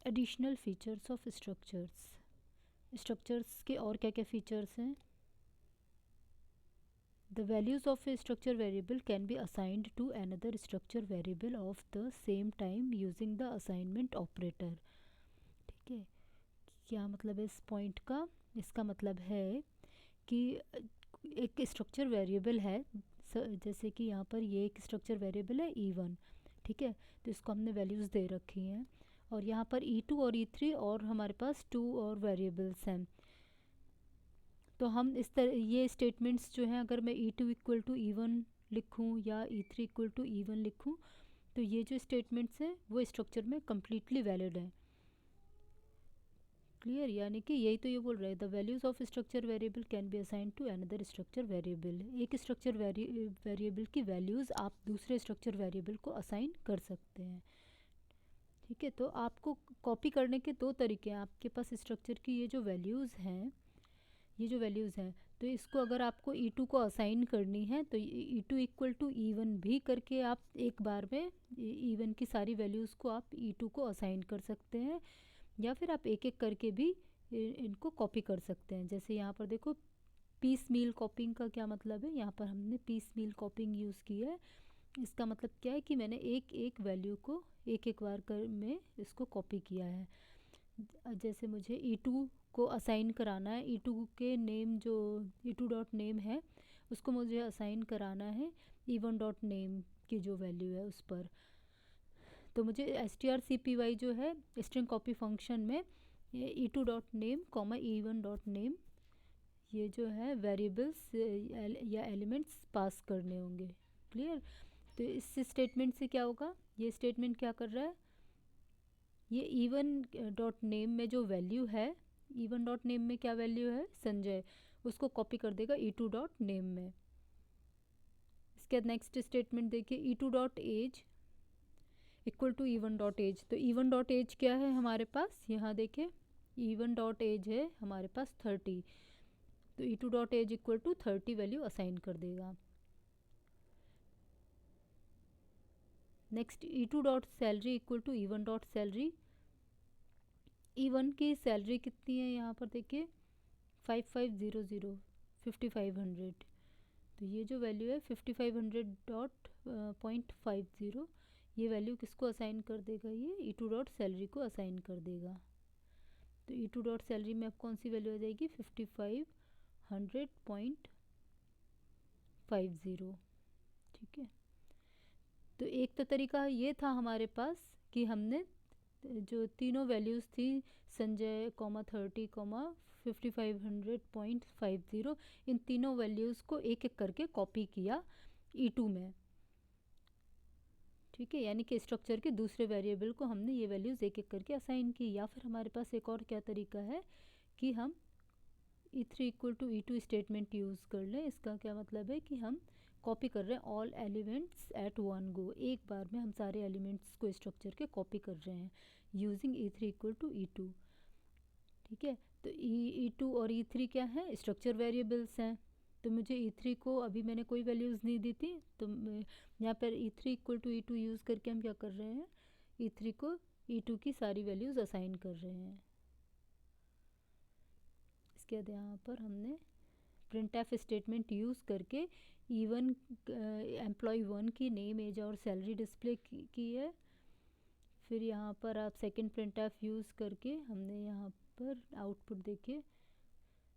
Additional features of structures, structures के और क्या क्या फीचर्स हैं? The values of a structure variable can be assigned to another structure variable of the same time using the assignment operator. ठीक है, क्या मतलब है इस पॉइंट का? इसका मतलब है कि एक स्ट्रक्चर वेरिएबल है, जैसे कि यहाँ पर ये एक स्ट्रक्चर वेरिएबल है E1, ठीक है, तो इसको हमने वैल्यूज़ दे रखी हैं, और यहाँ पर E2 और E3 और हमारे पास 2 और वेरिएबल्स हैं। तो हम इस तरह ये स्टेटमेंट्स जो हैं, अगर मैं E2 इक्वल टू E1 लिखूँ या E3 इक्वल टू E1 लिखूँ, तो ये जो स्टेटमेंट्स हैं वो स्ट्रक्चर में कम्प्लीटली वैलिड हैं। क्लियर? यानी कि यही तो ये बोल रहे हैं, the values of structure variable can be assign to another structure variable. एक स्ट्रक्चर वेरिएबल की वैल्यूज़ आप दूसरे स्ट्रक्चर वेरिएबल को असाइन कर सकते हैं। ठीक है, तो आपको कॉपी करने के दो तरीके हैं। आपके पास स्ट्रक्चर की ये जो वैल्यूज़ हैं, ये जो वैल्यूज़ हैं, तो इसको अगर आपको E2 को असाइन करनी है तो E2 इक्वल टू E1 भी करके आप एक बार में E1 की सारी वैल्यूज़ को आप E2 को असाइन कर सकते हैं, या फिर आप एक एक करके भी इनको कॉपी कर सकते हैं। जैसे यहाँ पर देखो, पीस मील कॉपिंग का क्या मतलब है, यहाँ पर हमने पीस मील कॉपिंग यूज़ की है। इसका मतलब क्या है कि मैंने एक एक वैल्यू को एक एक बार कर में इसको कॉपी किया है। जैसे मुझे E2 को असाइन कराना है, E2 के नेम जो E2 डॉट नेम है उसको मुझे असाइन कराना है E1 डॉट नेम की जो वैल्यू है उस पर। तो मुझे strcpy जो है स्ट्रिंग कॉपी फंक्शन में E2 dot name comma E1 dot name, ये जो है वेरिएबल्स या एलिमेंट्स पास करने होंगे। क्लियर? तो इस स्टेटमेंट से क्या होगा, ये स्टेटमेंट क्या कर रहा है, ये E1 डॉट नेम में जो वैल्यू है, E1 डॉट नेम में क्या वैल्यू है, संजय, उसको कॉपी कर देगा E2 डॉट नेम में। इसके बाद नेक्स्ट स्टेटमेंट देखिए, E2 dot age equal to E1 dot age. तो E1 डॉट एज क्या है हमारे पास, यहाँ देखिए E1 डॉट एज है हमारे पास 30, तो E2 dot age equal to 30 value assign कर देगा। Next E2 dot salary equal to E1 dot salary. E1 की सैलरी कितनी है यहाँ पर देखिए 5500 5500, तो ये जो वैल्यू है 5500 डॉट .50, ये वैल्यू किसको असाइन कर देगा, ये E2 डॉट सैलरी को असाइन कर देगा। तो E2 डॉट सैलरी में अब कौन सी वैल्यू आ जाएगी, 5500.50। ठीक है, तो एक तो तरीका ये था हमारे पास कि हमने जो तीनों वैल्यूज़ थी, संजय कॉमा 30 कॉमा 5500.50, इन तीनों वैल्यूज़ को एक एक करके कॉपी किया E2 में। ठीक है, यानी कि स्ट्रक्चर के दूसरे वेरिएबल को हमने ये वैल्यूज़ एक एक करके असाइन की। या फिर हमारे पास एक और क्या तरीका है कि हम E3 equal to E2 statement use कर लें। इसका क्या मतलब है कि हम कॉपी कर रहे हैं all elements at one go, एक बार में हम सारे एलिमेंट्स को स्ट्रक्चर के कॉपी कर रहे हैं using E3 equal to E2। ठीक है, तो E2 और E3 क्या है, स्ट्रक्चर वेरिएबल्स हैं। तो मुझे E3 को अभी मैंने कोई वैल्यूज़ नहीं दी थी, तो यहाँ पर E3 equal to E2 use करके हम क्या कर रहे हैं, E3 को E2 की सारी वैल्यूज़ असाइन कर रहे हैं। इसके बाद यहाँ पर हमने printf स्टेटमेंट यूज़ करके E1 एम्प्लॉय 1 की नेम, एज और सैलरी डिस्प्ले की है। फिर यहाँ पर आप सेकंड printf यूज़ करके हमने यहाँ पर आउटपुट देखिए,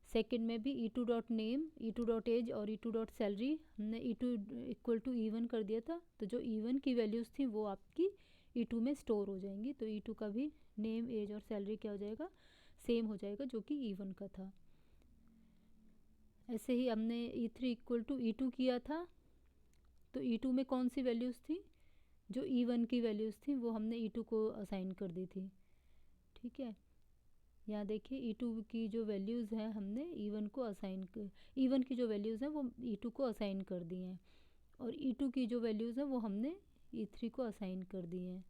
सेकंड में भी E2 dot name, E2 dot as और E2 डॉट सैलरी हमने E2 इक्वल टू E1 कर दिया था, तो जो E1 की वैल्यूज़ थी वो आपकी E2 में स्टोर हो जाएंगी। तो E2 का भी नेम, एज और सैलरी क्या हो जाएगा, सेम हो जाएगा जो कि E1 का था। ऐसे ही हमने E3 इक्वल टू E2 किया था, तो E2 में कौन सी वैल्यूज़ थी, जो E1 की वैल्यूज़ थी वो हमने E2 को असाइन कर दी थी। ठीक है, यहाँ देखिए E2 की जो वैल्यूज़ हैं हमने E1 को असाइन कर, E1 की जो वैल्यूज़ हैं वो E2 को असाइन कर दी हैं, और E2 की जो वैल्यूज़ हैं वो हमने E3 को असाइन कर दी हैं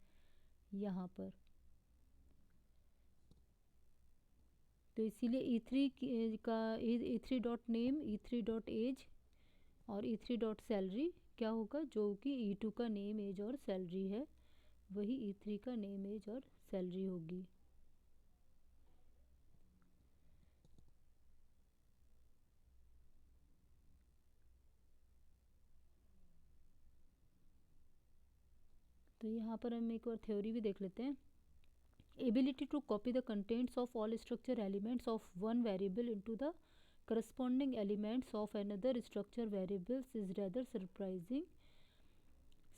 यहाँ पर। तो इसीलिए E3 का E3 dot name, E3 dot as और E3 डॉट सैलरी क्या होगा, जो कि E2 का नेम, एज और सैलरी है, वही E3 का नेम, एज और सैलरी होगी। तो यहाँ पर हम एक और थ्योरी भी देख लेते हैं. Ability to copy the contents of all structure elements of one variable into the corresponding elements of another structure variables is rather surprising,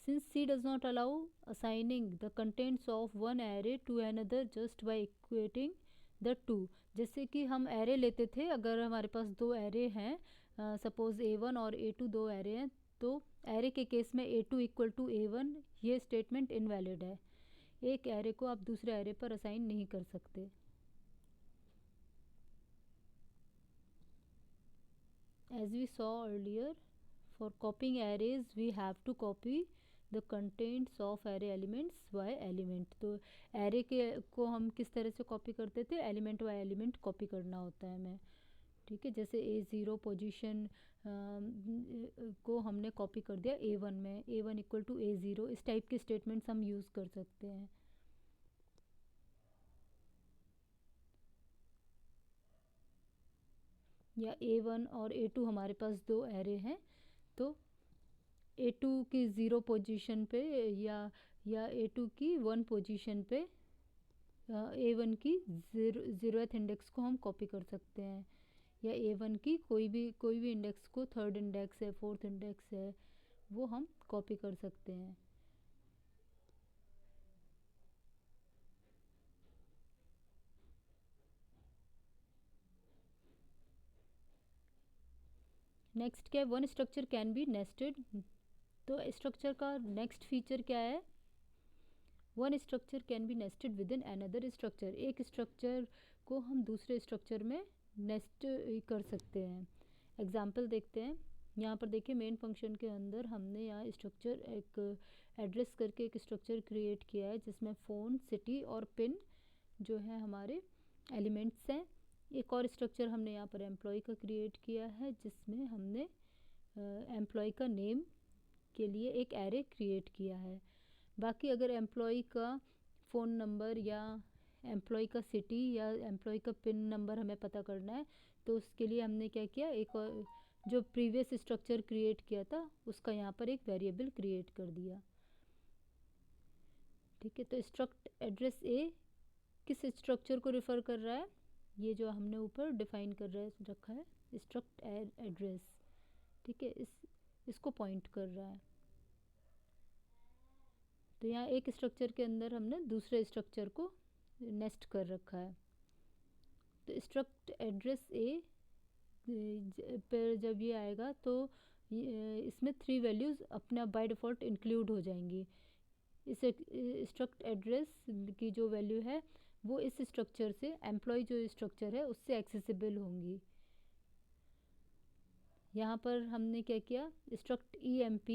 since C does not allow assigning the contents of one array to another just by equating the two. जैसे कि हम array लेते थे, अगर हमारे पास दो array हैं, suppose A1 और A2 दो array हैं, तो array के केस में A2 इक्वल टू A1, ये स्टेटमेंट इनवैलिड है. एक एरे को आप दूसरे एरे पर असाइन नहीं कर सकते. As we saw earlier, for copying arrays we have to copy the contents of array elements by element. तो एरे के को हम किस तरह से कॉपी करते थे, एलिमेंट बाय एलिमेंट कॉपी करना होता है हमें. ठीक है, जैसे A0 पोजीशन को हमने कॉपी कर दिया A1 में, A1 इक्वल टू A0, इस टाइप के स्टेटमेंट्स हम यूज़ कर सकते हैं. या A1 और A2 हमारे पास दो एरे हैं, तो A2 की 0 पोजीशन पे या A2 की 1 पोजीशन पे A1 की 0th इंडेक्स को हम कॉपी कर सकते हैं, या A1 की कोई भी इंडेक्स को, थर्ड इंडेक्स है, फोर्थ इंडेक्स है, वो हम कॉपी कर सकते हैं. नेक्स्ट क्या है, one structure can be nested. तो स्ट्रक्चर का नेक्स्ट फीचर क्या है, one structure can be nested with in another structure. एक स्ट्रक्चर को हम दूसरे स्ट्रक्चर में नेस्ट कर सकते हैं. एग्जाम्पल देखते हैं. यहाँ पर देखिए, मेन फंक्शन के अंदर हमने यहाँ स्ट्रक्चर एक एड्रेस करके एक स्ट्रक्चर क्रिएट किया है, जिसमें फ़ोन, सिटी और पिन जो है हमारे एलिमेंट्स हैं. एक और स्ट्रक्चर हमने यहाँ पर एम्प्लॉय का क्रिएट किया है, जिसमें हमने एम्प्लॉय का नेम के लिए एक एरे क्रिएट किया है. बाकी अगर एम्प्लॉय का फ़ोन नंबर या एम्प्लॉय का सिटी या एम्प्लॉय का पिन नंबर हमें पता करना है, तो उसके लिए हमने क्या किया, एक और जो प्रीवियस स्ट्रक्चर क्रिएट किया था उसका यहाँ पर एक वेरिएबल क्रिएट कर दिया. ठीक है, तो स्ट्रक्ट एड्रेस ए किस स्ट्रक्चर को रिफ़र कर रहा है, ये जो हमने ऊपर डिफाइन कर रखा है स्ट्रक्ट एड्रेस. ठीक है, इसको पॉइंट कर रहा है. तो यहाँ एक स्ट्रक्चर के अंदर हमने दूसरे स्ट्रक्चर को नेस्ट कर रखा है. तो स्ट्रक्ट एड्रेस ए पर जब ये आएगा तो इसमें 3 वैल्यूज़ अपने बाय डिफ़ॉल्ट इंक्लूड हो जाएंगी. इस स्ट्रक्ट एड्रेस की जो वैल्यू है वो इस स्ट्रक्चर से, एम्प्लॉय जो स्ट्रक्चर है उससे एक्सेसिबल होंगी. यहाँ पर हमने क्या किया, स्ट्रक्ट EMP,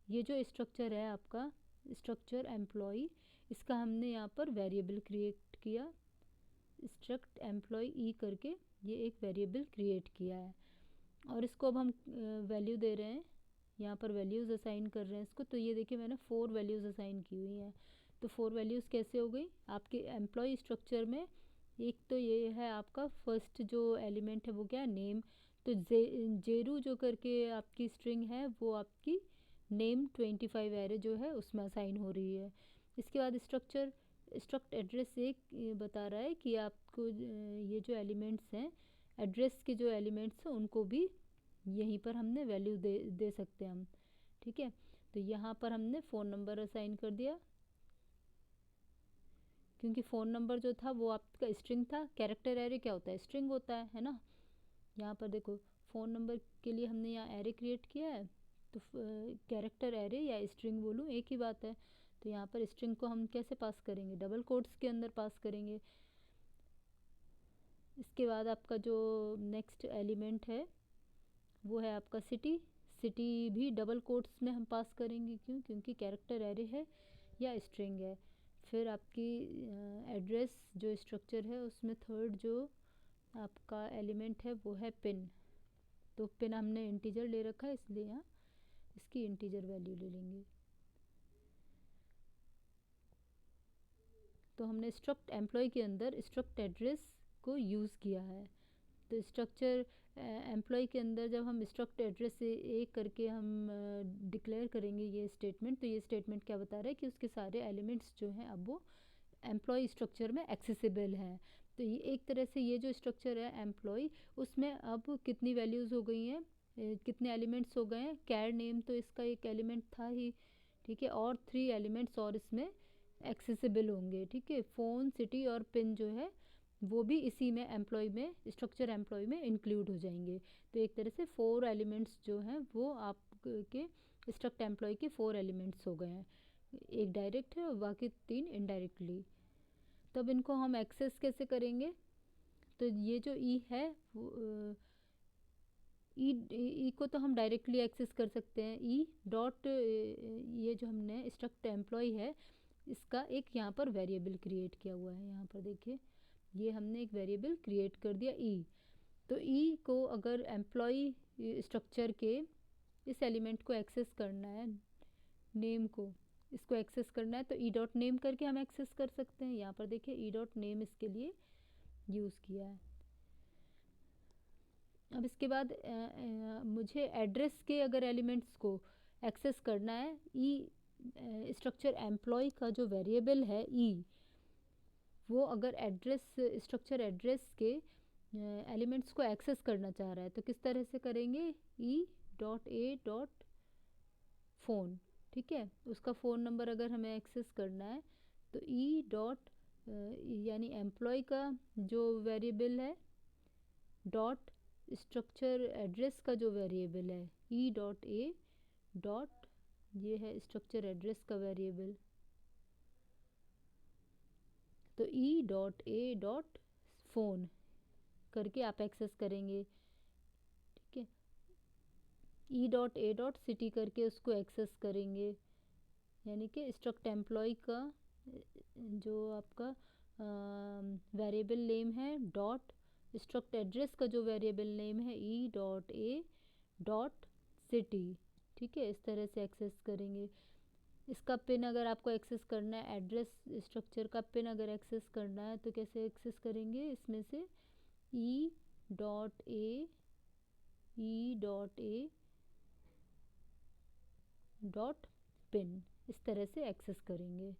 ये जो स्ट्रक्चर है आपका स्ट्रक्चर एम्प्लॉय, इसका हमने यहाँ पर वेरिएबल क्रिएट किया. स्ट्रक्ट एम्प्लॉय ई करके ये एक वेरिएबल क्रिएट किया है, और इसको अब हम वैल्यू दे रहे हैं. यहाँ पर वैल्यूज़ असाइन कर रहे हैं इसको. तो ये देखिए, मैंने 4 वैल्यूज़ असाइन की हुई हैं. तो 4 वैल्यूज़ कैसे हो गई आपके एम्प्लॉय स्ट्रक्चर में. एक तो ये है आपका फर्स्ट जो एलिमेंट है वो क्या है, नेम. तो जेरू जो करके आपकी स्ट्रिंग है वो आपकी नेम 25 एरे जो है उसमें असाइन हो रही है. इसके बाद स्ट्रक्ट एड्रेस एक बता रहा है कि आपको ये जो एलिमेंट्स हैं, एड्रेस के जो एलिमेंट्स हैं उनको भी यहीं पर हमने वैल्यू दे सकते हैं हम. ठीक है, तो यहाँ पर हमने फ़ोन नंबर असाइन कर दिया, क्योंकि फ़ोन नंबर जो था वो आपका स्ट्रिंग था. कैरेक्टर एरे क्या होता है, स्ट्रिंग होता है ना. यहाँ पर देखो, फ़ोन नंबर के लिए हमने यहाँ एरे क्रिएट किया है, तो कैरेक्टर एरे या स्ट्रिंग बोलूँ एक ही बात है. तो यहाँ पर स्ट्रिंग को हम कैसे पास करेंगे, डबल कोट्स के अंदर पास करेंगे. इसके बाद आपका जो नेक्स्ट एलिमेंट है वो है आपका सिटी. सिटी भी डबल कोट्स में हम पास करेंगे, क्यों, क्योंकि कैरेक्टर एरे है या स्ट्रिंग है. फिर आपकी एड्रेस जो स्ट्रक्चर है उसमें थर्ड जो आपका एलिमेंट है वो है पिन. तो पिन हमने इंटीजर ले रखा है, इसलिए यहाँ इसकी इंटीजर वैल्यू ले लेंगे. तो हमने स्ट्रक्ट एम्प्लॉय के अंदर स्ट्रक्ट एड्रेस को यूज़ किया है. तो स्ट्रक्चर एम्प्लॉय के अंदर जब हम स्ट्रक्ट एड्रेस से एक करके हम डिक्लेयर करेंगे ये स्टेटमेंट, तो ये स्टेटमेंट क्या बता रहा है कि उसके सारे एलिमेंट्स जो हैं अब वो एम्प्लॉय स्ट्रक्चर में एक्सेसिबल हैं। तो ये एक तरह से ये जो स्ट्रक्चर है एम्प्लॉय, उसमें अब कितनी वैल्यूज़ हो गई हैं, कितने एलिमेंट्स हो गए हैं। कैर नेम तो इसका एक एलिमेंट था ही, ठीक है, और 3 एलिमेंट्स और इसमें एक्सेसिबल होंगे, ठीक है। फ़ोन, सिटी और पिन जो है वो भी इसी में एम्प्लॉय में, स्ट्रक्चर एम्प्लॉय में इंक्लूड हो जाएंगे। तो एक तरह से 4 एलिमेंट्स जो हैं वो आपके स्ट्रक्ट एम्प्लॉय के 4 एलिमेंट्स हो गए हैं। एक डायरेक्ट है और बाकी 3 इनडायरेक्टली। तब इनको हम एक्सेस कैसे करेंगे? तो ये जो ई है ई को तो हम डायरेक्टली एक्सेस कर सकते हैं। ई डॉट ये जो हमने स्ट्रक्ट एम्प्लॉय है इसका एक यहाँ पर वेरिएबल क्रिएट किया हुआ है। यहाँ पर देखिए ये हमने एक वेरिएबल क्रिएट कर दिया ई। तो ई को अगर एम्प्लॉय स्ट्रक्चर के इस एलिमेंट को एक्सेस करना है, नेम को इसको एक्सेस करना है, तो ई डॉट नेम करके हम एक्सेस कर सकते हैं। यहाँ पर देखिए ई डॉट नेम इसके लिए यूज़ किया है। अब इसके बाद मुझे एड्रेस के अगर एलिमेंट्स को एक्सेस करना है, ई स्ट्रक्चर एम्प्लॉय का जो वेरिएबल है ई, वो अगर एड्रेस स्ट्रक्चर एड्रेस के एलिमेंट्स को एक्सेस करना चाह रहा है तो किस तरह से करेंगे? ई डॉट ए डॉट फ़ोन, ठीक है। उसका फ़ोन नंबर अगर हमें एक्सेस करना है तो ई डॉट यानी एम्प्लॉय का जो वेरिएबल है डॉट स्ट्रक्चर एड्रेस का जो वेरिएबल है ई डॉट ए डॉट, ये है स्ट्रक्चर एड्रेस का वेरिएबल, तो e dot a dot phone करके आप एक्सेस करेंगे, ठीक है। ई डॉट ए डॉट सिटी करके उसको एक्सेस करेंगे, यानी कि स्ट्रक्ट एम्प्लॉय का जो आपका वेरिएबल नेम है डॉट स्ट्रक्ट एड्रेस का जो वेरिएबल नेम है ई डॉट ए डॉट सिटी, ठीक है। इस तरह से एक्सेस करेंगे। इसका पिन अगर आपको एक्सेस करना है, एड्रेस स्ट्रक्चर का पिन अगर एक्सेस करना है तो कैसे एक्सेस करेंगे? इसमें से ई डॉट ए डॉट पिन, इस तरह से एक्सेस करेंगे,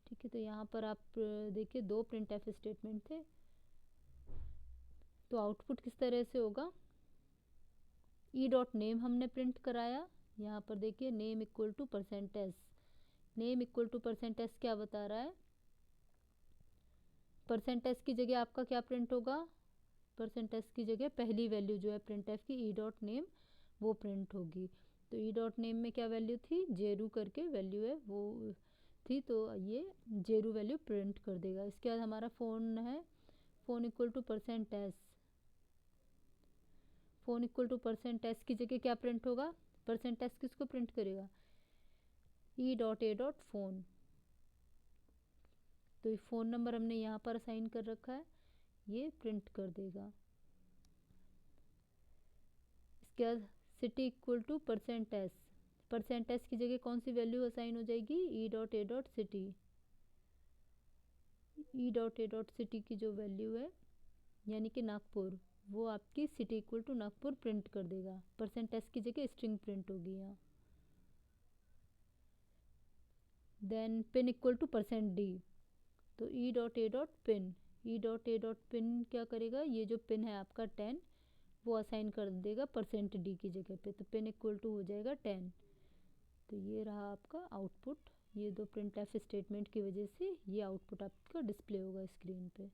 ठीक है। तो यहाँ पर आप देखिए 2 प्रिंट एफ स्टेटमेंट थे। तो आउटपुट किस तरह से होगा? ई डॉट नेम हमने प्रिंट कराया, यहाँ पर देखिए name equal to percent S. Name equal to percent S क्या बता रहा है? परसेंट एस की जगह आपका क्या प्रिंट होगा? परसेंट एस की जगह पहली वैल्यू जो है प्रिंट एफ की ई डॉट नेम वो प्रिंट होगी। तो ई डॉट नेम में क्या वैल्यू थी? जेरू करके वैल्यू है वो थी, तो ये जेरू वैल्यू प्रिंट कर देगा। इसके बाद हमारा फ़ोन है, phone equal to percent S. Phone equal to percent s की जगह क्या प्रिंट होगा? परसेंट एस किसको प्रिंट करेगा? ई डॉट ए डॉट फ़ोन। तो फ़ोन नंबर हमने यहाँ पर असाइन कर रखा है, ये प्रिंट कर देगा। इसके बाद city equal to percent s. Percent s की जगह कौन सी वैल्यू असाइन हो जाएगी? E dot a dot city. E dot a dot city की जो वैल्यू है यानी कि नागपुर, वो आपकी city equal to Nagpur print कर देगा। परसेंट एस की जगह स्ट्रिंग प्रिंट होगी यहाँ। Then pin equal to percent d. तो e dot a dot pin, e dot a dot pin क्या करेगा? ये जो पिन है आपका 10 वो असाइन कर देगा परसेंट डी की जगह पे, तो पिन इक्वल टू हो जाएगा 10। तो ये रहा आपका आउटपुट। ये 2 प्रिंट एफ स्टेटमेंट की वजह से ये आउटपुट आपका डिस्प्ले होगा स्क्रीन पे।